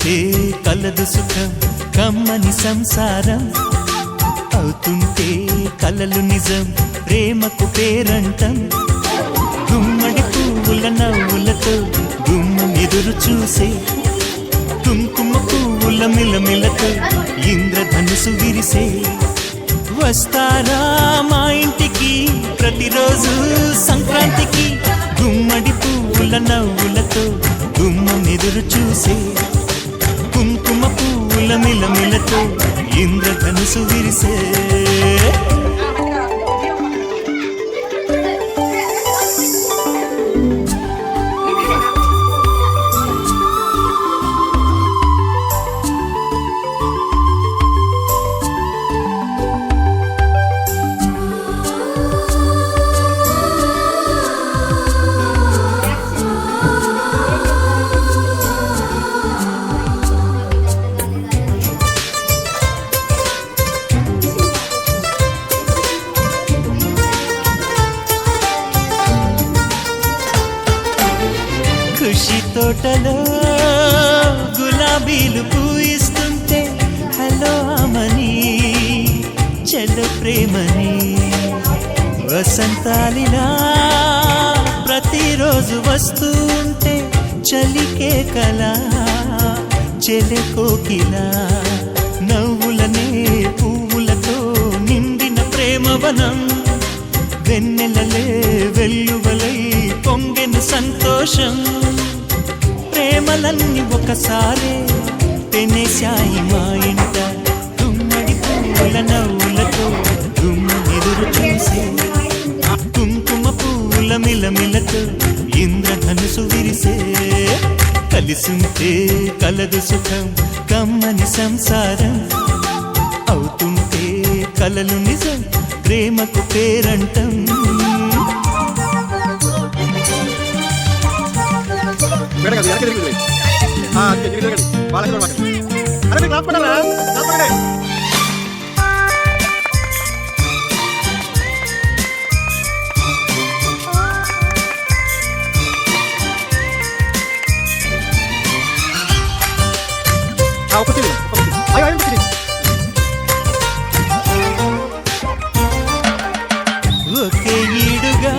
కలిసుంటే కలదు సుఖం కమ్మని సంసారం అవుతుంటే కలలు నిజం ప్రేమకు పేరంటం గుమ్మడి పువ్వుల నవ్వులతో గుమ్మం ఎదురు చూసే కుంకుమ పువ్వుల మిలమిలతో ఇంద్రధనుసు విరిసే వస్తారా మా ఇంటికి ప్రతిరోజు సంక్రాంతికి గుమ్మడి పువ్వుల నవ్వులతో గుమ్మం ఎదురు చూసే కుంకుమ పువ్వుల మిలమిలతో ఇంద్రధనుసు విరిసే ఖుషి తోటలో గులాబీలు పూయిస్తుంటే హలో అమని చెల్లు ప్రేమని వసంతాలిలా ప్రతిరోజు వస్తూ ఉంటే చలికే కలా చెలె కోకిలా నవ్వులనే పువ్వులతో నిండిన ప్రేమవనం వెన్నెలలే వెల్లువలై పొంగెను సంతోషం ప్రేమలన్నీ ఒకసారే పెనేశాయి మా ఇంట గుమ్మడి పువ్వుల నవ్వులతో గుమ్మ ఎదురు చూసే కుంకుమ పువ్వుల మిలమిలతో ఇంద్రధనుసు విరిసే కలిసుంటే కలదు సుఖం కమ్మని సంసారం అవుతుంటే కలలు నిజం ప్రేమకు పేరంటం ఒకే ఈడుగా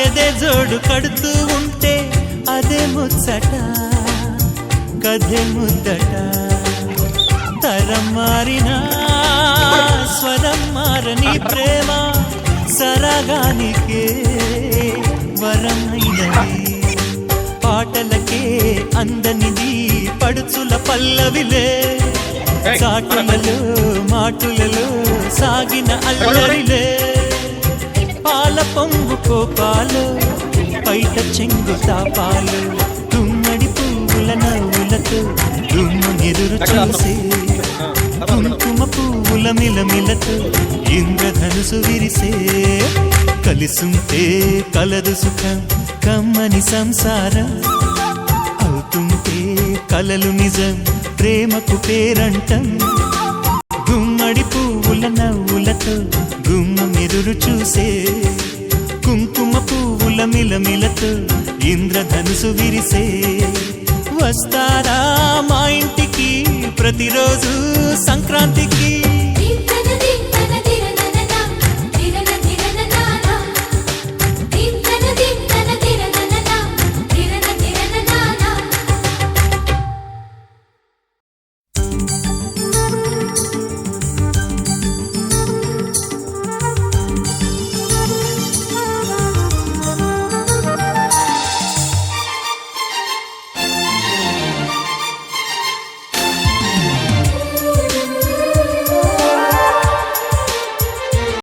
ఎదే జోడు కడుతూ ఉంటే అదే ముచ్చట కథే ముద్దట తరం మారినా స్వరం మారని ప్రేమ సరగానికే వరమైనది పాటలకే అందనిది పడుచుల పల్లవిలే చాటులలో మాటులలో సాగిన అల్లరిలే పాల పొంగు కోపాలు బయట చెంగు తాపాలు గుమ్మడి పువ్వుల నవ్వులతో గుమ్మ ఎదురు చూసే కుంకుమ పువ్వుల మిలమిలతో ఇంద్రధనుసు విరిసే కలిసుంటే కలదు సుఖం కమ్మని సంసారం అవుతుంటే కలలు నిజం ప్రేమకు పేరంటం గుమ్మడి పువ్వుల నవ్వులతో గుమ్మం ఎదురు చూసే కుంకుమ పువ్వుల మిలమిలతో ఇంద్రధనుసు విరిసే వస్తారా మా ఇంటికి ప్రతిరోజు సంక్రాంతికి